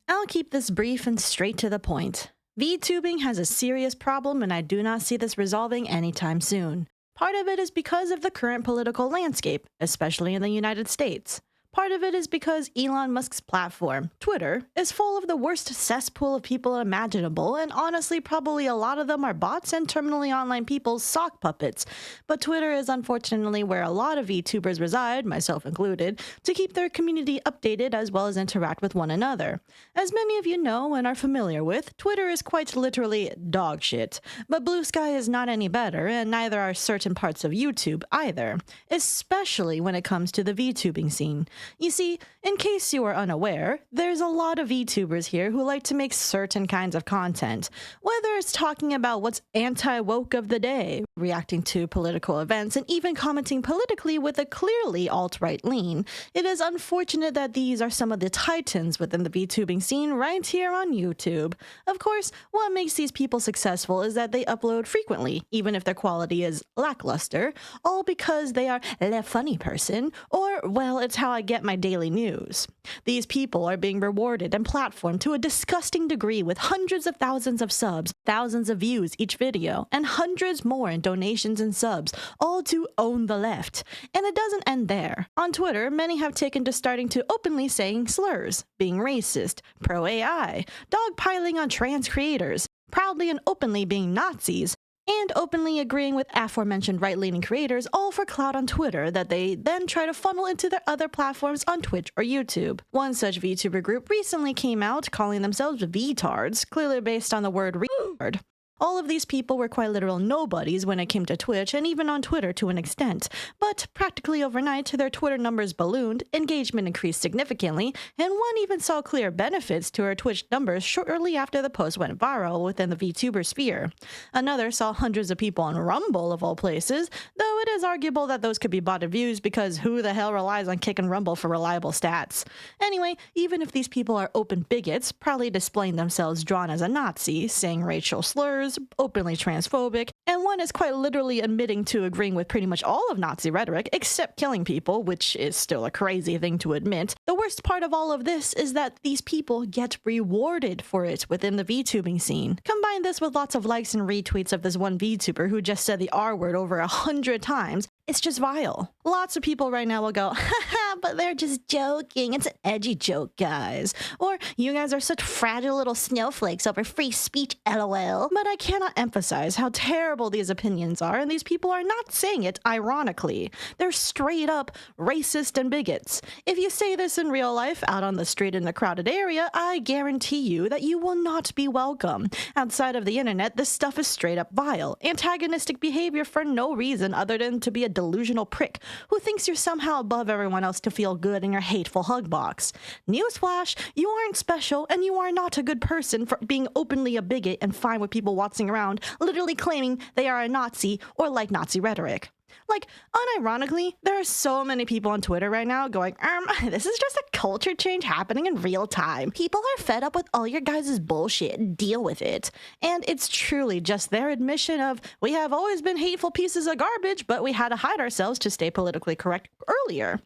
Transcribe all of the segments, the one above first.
I'll keep this brief and straight to the point. VTubing has a serious problem, and I do not see this resolving anytime soon. Part of it is because of the current political landscape, especially in the United States. Part of it is because Elon Musk's platform, Twitter, is full of the worst cesspool of people imaginable, and honestly, probably a lot of them are bots and terminally online people's sock puppets. But Twitter is unfortunately where a lot of VTubers reside, myself included, to keep their community updated as well as interact with one another. As many of you know and are familiar with, Twitter is quite literally dog shit. But Blue Sky is not any better, and neither are certain parts of YouTube either, especially when it comes to the VTubing scene. You see, in case you are unaware, there's a lot of VTubers here who like to make certain kinds of content, whether it's talking about what's anti-woke of the day, reacting to political events, and even commenting politically with a clearly alt-right lean. It is unfortunate that these are some of the titans within the VTubing scene right here on YouTube. Of course, what makes these people successful is that they upload frequently, even if their quality is lackluster, all because they are a funny person, or, well, it's how I get my daily news. These people are being rewarded and platformed to a disgusting degree with hundreds of thousands of subs, thousands of views each video, and hundreds more in donations and subs, all to own the left. And it doesn't end there. On Twitter, many have taken to starting to openly saying slurs, being racist, pro-AI, dogpiling on trans creators, proudly and openly being Nazis, and openly agreeing with aforementioned right-leaning creators, all for clout on Twitter that they then try to funnel into their other platforms on Twitch or YouTube. One such VTuber group recently came out calling themselves Vtards, clearly based on the word retard. All of these people were quite literal nobodies when it came to Twitch and even on Twitter to an extent, but practically overnight their Twitter numbers ballooned, engagement increased significantly, and one even saw clear benefits to her Twitch numbers shortly after the post went viral within the VTuber sphere. Another saw hundreds of people on Rumble of all places, though it is arguable that those could be botted views because who the hell relies on Kick and Rumble for reliable stats? Anyway, even if these people are open bigots, proudly displaying themselves drawn as a Nazi, saying racial slurs, openly transphobic, and one is quite literally admitting to agreeing with pretty much all of Nazi rhetoric, except killing people, which is still a crazy thing to admit. The worst part of all of this is that these people get rewarded for it within the VTubing scene. Combine this with lots of likes and retweets of this one VTuber who just said the R word over 100 times, it's just vile. Lots of people right now will go, haha, but they're just joking. It's an edgy joke, guys. Or, you guys are such fragile little snowflakes over free speech, lol. But I cannot emphasize how terrible these opinions are, and these people are not saying it ironically. They're straight up racist and bigots. If you say this in real life, out on the street in a crowded area, I guarantee you that you will not be welcome. Outside of the internet, this stuff is straight up vile. Antagonistic behavior for no reason other than to be a delusional prick who thinks you're somehow above everyone else to feel good in your hateful hug box. Newsflash, you aren't special and you are not a good person for being openly a bigot and fine with people waltzing around literally claiming they are a Nazi or like Nazi rhetoric. Like, unironically, there are so many people on Twitter right now going, this is just a culture change happening in real time. People are fed up with all your guys' bullshit. Deal with it. And it's truly just their admission of, we have always been hateful pieces of garbage, but we had to hide ourselves to stay politically correct earlier.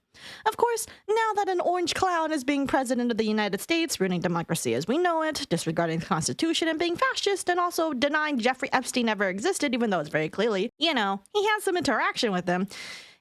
Of course, now that an orange clown is being president of the United States, ruining democracy as we know it, disregarding the Constitution and being fascist, and also denying Jeffrey Epstein ever existed, even though it's very clearly, he had some interaction with them,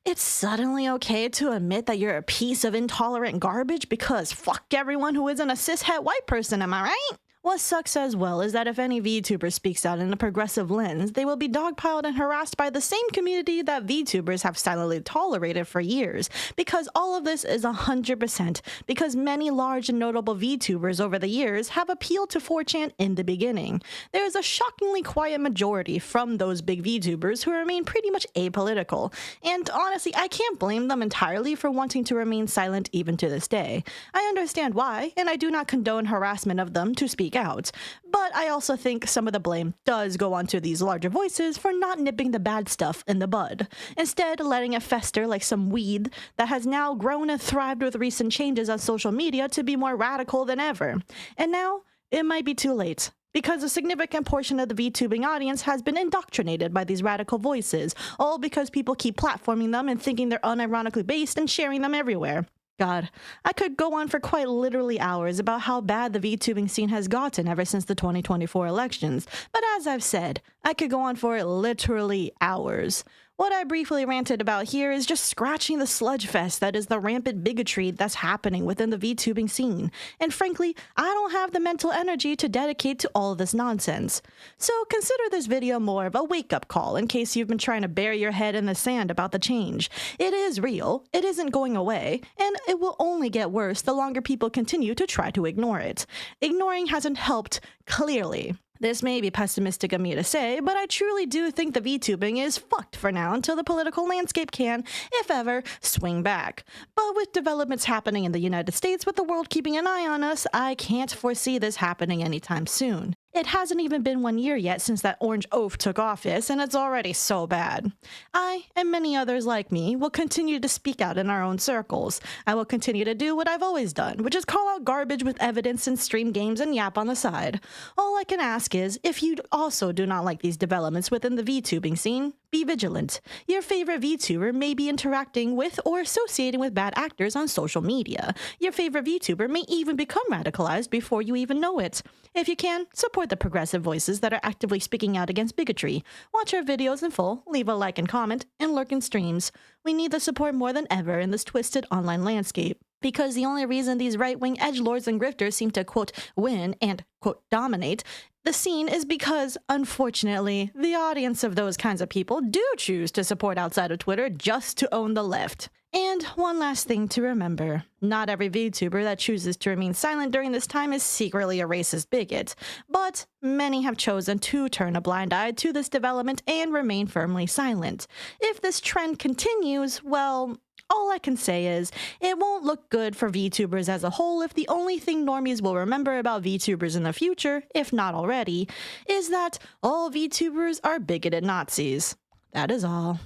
it's suddenly okay to admit that you're a piece of intolerant garbage because fuck everyone who isn't a cishet white person, am I right? What sucks as well is that if any VTuber speaks out in a progressive lens, they will be dogpiled and harassed by the same community that VTubers have silently tolerated for years, because all of this is 100% because many large and notable VTubers over the years have appealed to 4chan in the beginning. There is a shockingly quiet majority from those big VTubers who remain pretty much apolitical, and honestly, I can't blame them entirely for wanting to remain silent even to this day. I understand why, and I do not condone harassment of them to speak out, but I also think some of the blame does go onto these larger voices for not nipping the bad stuff in the bud, instead letting it fester like some weed that has now grown and thrived with recent changes on social media to be more radical than ever. And now, it might be too late, because a significant portion of the VTubing audience has been indoctrinated by these radical voices, all because people keep platforming them and thinking they're unironically based and sharing them everywhere. God, I could go on for quite literally hours about how bad the VTubing scene has gotten ever since the 2024 elections, but as I've said, I could go on for literally hours. What I briefly ranted about here is just scratching the sludge fest that is the rampant bigotry that's happening within the VTubing scene, and frankly, I don't have the mental energy to dedicate to all of this nonsense. So consider this video more of a wake-up call in case you've been trying to bury your head in the sand about the change. It is real, it isn't going away, and it will only get worse the longer people continue to try to ignore it. Ignoring hasn't helped, clearly. This may be pessimistic of me to say, but I truly do think the VTubing is fucked for now until the political landscape can, if ever, swing back. But with developments happening in the United States with the world keeping an eye on us, I can't foresee this happening anytime soon. It hasn't even been 1 year yet since that orange oaf took office, and it's already so bad. I, and many others like me, will continue to speak out in our own circles. I will continue to do what I've always done, which is call out garbage with evidence and stream games and yap on the side. All I can ask is, if you also do not like these developments within the VTubing scene, be vigilant. Your favorite VTuber may be interacting with or associating with bad actors on social media. Your favorite VTuber may even become radicalized before you even know it. If you can, support the progressive voices that are actively speaking out against bigotry. Watch our videos in full, leave a like and comment, and lurk in streams. We need the support more than ever in this twisted online landscape. Because the only reason these right-wing edgelords and grifters seem to, quote, win and, quote, dominate the scene is because, unfortunately, the audience of those kinds of people do choose to support outside of Twitter just to own the left. And one last thing to remember, not every VTuber that chooses to remain silent during this time is secretly a racist bigot, but many have chosen to turn a blind eye to this development and remain firmly silent. If this trend continues, well, all I can say is, it won't look good for VTubers as a whole if the only thing normies will remember about VTubers in the future, if not already, is that all VTubers are bigoted Nazis. That is all.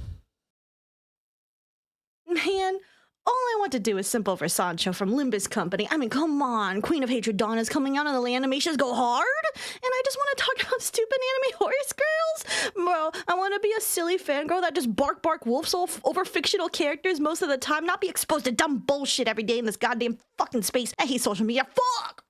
Man, all I want to do is simple for Sancho from Limbus Company. I mean, come on, Queen of Hatred Dawn is coming out and the animations go hard? And I just want to talk about stupid anime horse girls? Bro, I want to be a silly fangirl that just bark wolves over fictional characters most of the time, not be exposed to dumb bullshit every day in this goddamn fucking space. I hate social media. Fuck!